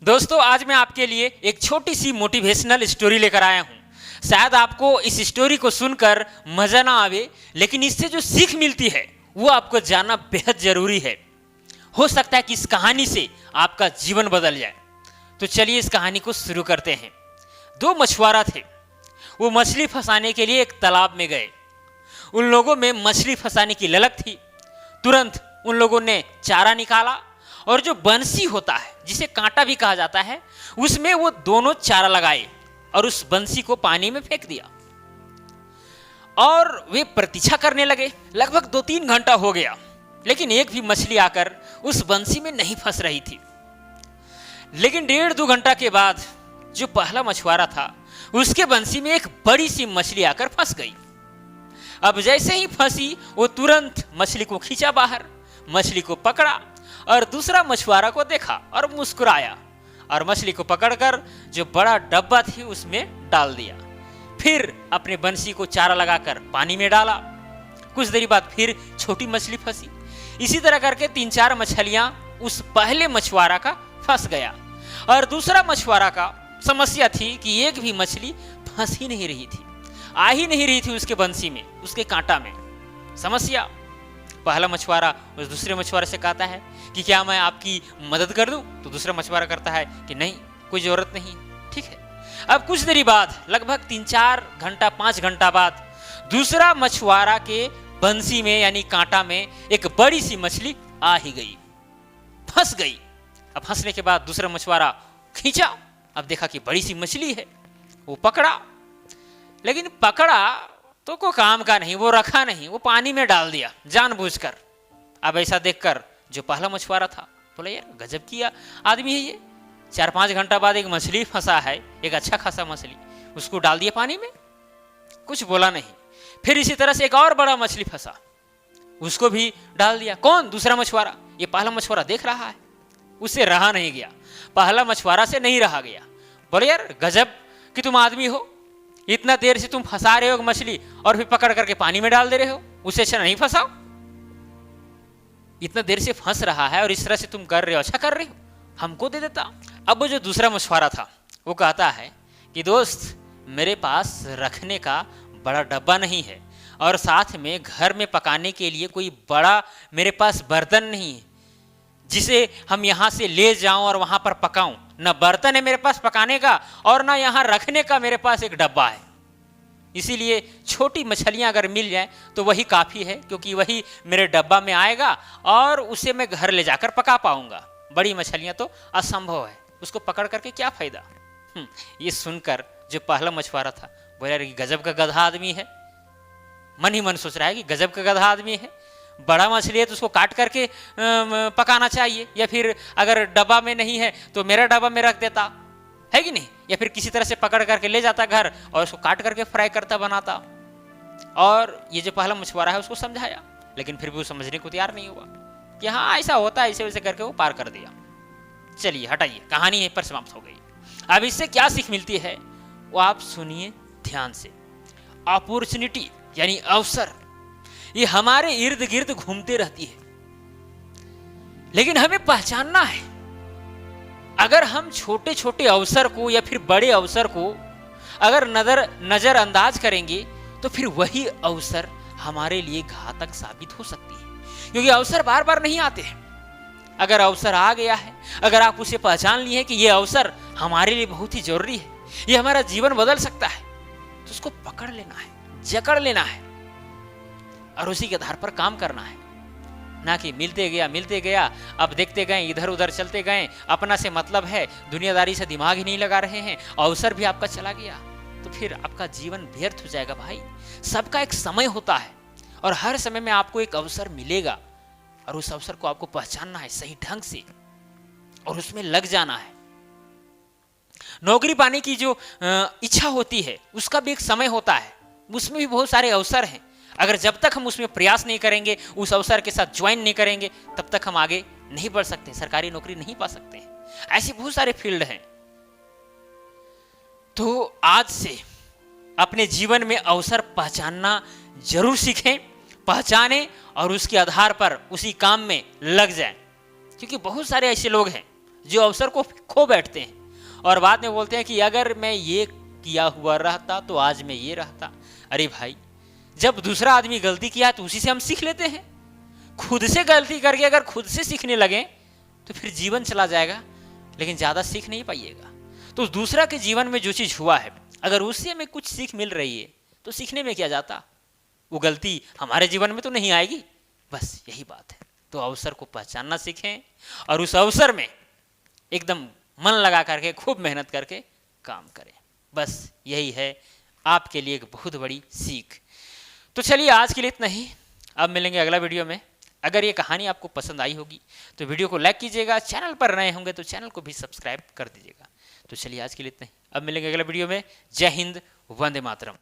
दोस्तों, आज मैं आपके लिए एक छोटी सी मोटिवेशनल स्टोरी लेकर आया हूँ। शायद आपको इस स्टोरी को सुनकर मजा ना आवे, लेकिन इससे जो सीख मिलती है वो आपको जानना बेहद जरूरी है। हो सकता है कि इस कहानी से आपका जीवन बदल जाए। तो चलिए इस कहानी को शुरू करते हैं। दो मछुआरा थे। वो मछली फंसाने के लिए एक तालाब में गए। उन लोगों में मछली फंसाने की ललक थी। तुरंत उन लोगों ने चारा निकाला और जो बंसी होता है, जिसे कांटा भी कहा जाता है, उसमें वो दोनों चारा लगाए और उस बंसी को पानी में फेंक दिया। और वे प्रतीक्षा करने लगे। लगभग 2-3 घंटा हो गया, लेकिन एक भी मछली आकर उस बंसी में नहीं फंस रही थी। लेकिन 1.5-2 घंटा के बाद जो पहला मछुआरा था, उसके बंसी में एक बड़ी सी मछली आकर फंस गई। अब जैसे ही फंसी, वो तुरंत मछली को खींचा बाहर, मछली को पकड़ा और दूसरा मछुआरा को देखा और मुस्कुराया और मछली को पकड़कर जो बड़ा डब्बा थी उसमें डाल दिया। फिर अपने बंसी को चारा लगाकर पानी में डाला। कुछ देर बाद फिर छोटी मछली फंसी। इसी तरह करके 3-4 मछलियां उस पहले मछुआरा का फंस गया। और दूसरा मछुआरा का समस्या थी कि एक भी मछली फंस ही नहीं रही थी, आ ही नहीं रही थी उसके बंसी में, उसके कांटा में। समस्या। पहला मछुआरा उस दूसरे मछुआरे से कहता है कि क्या मैं आपकी मदद कर दूं? तो दूसरा मछुआरा करता है कि नहीं, कोई जरूरत नहीं, ठीक है। अब कुछ देरी बाद, लगभग 3-4 घंटा 5 घंटा बाद, दूसरा मछुआरा के बंसी में यानी कांटा में एक बड़ी सी मछली आ ही गई, फंस गई। अब फंसने के बाद दूसरा मछुआरा खींचा, अब देखा कि बड़ी सी मछली है, वो पकड़ा। लेकिन पकड़ा तो कोई काम का नहीं, वो रखा नहीं, वो पानी में डाल दिया जानबूझकर। अब ऐसा देखकर जो पहला मछुआरा था बोला, यार गजब किया आदमी है ये। 4-5 घंटा बाद एक मछली फंसा है, एक अच्छा खासा मछली, उसको डाल दिया पानी में, कुछ बोला नहीं। फिर इसी तरह से एक और बड़ा मछली फंसा, उसको भी डाल दिया। कौन? दूसरा मछुआरा। ये पहला मछुआरा देख रहा है, उससे रहा नहीं गया, पहला मछुआरा से नहीं रहा गया। बोले, यार गजब कि तुम आदमी हो, इतना देर से तुम फंसा रहे हो मछली और फिर पकड़ करके पानी में डाल दे रहे हो, उससे अच्छा नहीं फंसाओ। इतना देर से फंस रहा है और इस तरह से तुम कर रहे हो, अच्छा कर रहे हो, हमको दे देता। अब वो जो दूसरा मछुआरा था वो कहता है कि दोस्त, मेरे पास रखने का बड़ा डब्बा नहीं है और साथ में घर में पकाने के लिए कोई बड़ा मेरे पास बर्तन नहीं है जिसे हम यहाँ से ले जाऊं और वहां पर पकाऊं। ना बर्तन है मेरे पास पकाने का और ना यहाँ रखने का मेरे पास एक डब्बा है। इसीलिए छोटी मछलियां अगर मिल जाए तो वही काफ़ी है, क्योंकि वही मेरे डब्बा में आएगा और उसे मैं घर ले जाकर पका पाऊंगा। बड़ी मछलियां तो असंभव है, उसको पकड़ करके क्या फायदा। ये सुनकर जो पहला मछुआरा था बोला, गजब का गधा आदमी है। मन ही मन सोच रहा है कि गजब का गधा आदमी है, बड़ा मछली है तो उसको काट करके पकाना चाहिए, या फिर अगर डब्बा में नहीं है तो मेरा डब्बा में रख देता है कि नहीं, या फिर किसी तरह से पकड़ करके ले जाता घर और उसको काट करके फ्राई करता बनाता। और ये जो पहला मछुआरा है उसको समझाया, लेकिन फिर भी वो समझने को तैयार नहीं हुआ कि हाँ ऐसा होता है, ऐसे वैसे करके वो पार कर दिया। चलिए हटाइए, कहानी यहीं पर समाप्त हो गई। अब इससे क्या सीख मिलती है वो आप सुनिए ध्यान से। अपॉर्चुनिटी यानी अवसर, ये हमारे इर्द गिर्द घूमते रहती है, लेकिन हमें पहचानना है। अगर हम छोटे छोटे अवसर को या फिर बड़े अवसर को अगर नजरअंदाज करेंगे तो फिर वही अवसर हमारे लिए घातक साबित हो सकती है, क्योंकि अवसर बार बार नहीं आते हैं। अगर अवसर आ गया है, अगर आप उसे पहचान लिए कि यह अवसर हमारे लिए बहुत ही जरूरी है, ये हमारा जीवन बदल सकता है, तो उसको पकड़ लेना है, जकड़ लेना है और उसी के आधार पर काम करना है। ना कि मिलते गया, अब देखते गए, इधर उधर चलते गए, अपना से मतलब है, दुनियादारी से दिमाग ही नहीं लगा रहे हैं, अवसर भी आपका चला गया, तो फिर आपका जीवन व्यर्थ हो जाएगा। भाई, सबका एक समय होता है और हर समय में आपको एक अवसर मिलेगा और उस अवसर को आपको पहचानना है सही ढंग से और उसमें लग जाना है। नौकरी पाने की जो इच्छा होती है उसका भी एक समय होता है, उसमें भी बहुत सारे अवसर हैं। अगर जब तक हम उसमें प्रयास नहीं करेंगे, उस अवसर के साथ ज्वाइन नहीं करेंगे, तब तक हम आगे नहीं बढ़ सकते, सरकारी नौकरी नहीं पा सकते हैं। ऐसे बहुत सारे फील्ड हैं। तो आज से अपने जीवन में अवसर पहचानना जरूर सीखें, पहचानें और उसके आधार पर उसी काम में लग जाएं, क्योंकि बहुत सारे ऐसे लोग हैं जो अवसर को खो बैठते हैं और बाद में बोलते हैं कि अगर मैं ये किया हुआ रहता तो आज मैं ये रहता। अरे भाई, जब दूसरा आदमी गलती किया तो उसी से हम सीख लेते हैं। खुद से गलती करके अगर खुद से सीखने लगे तो फिर जीवन चला जाएगा, लेकिन ज़्यादा सीख नहीं पाइएगा। तो दूसरा के जीवन में जो चीज़ हुआ है, अगर उससे हमें कुछ सीख मिल रही है तो सीखने में क्या जाता, वो गलती हमारे जीवन में तो नहीं आएगी। बस यही बात है। तो अवसर को पहचानना सीखें और उस अवसर में एकदम मन लगा करके खूब मेहनत करके काम करें। बस यही है आपके लिए एक बहुत बड़ी सीख। तो चलिए आज के लिए इतना ही, अब मिलेंगे अगला वीडियो में। अगर ये कहानी आपको पसंद आई होगी तो वीडियो को लाइक कीजिएगा, चैनल पर नए होंगे तो चैनल को भी सब्सक्राइब कर दीजिएगा। तो चलिए आज के लिए इतना ही, अब मिलेंगे अगला वीडियो में। जय हिंद, वंदे मातरम।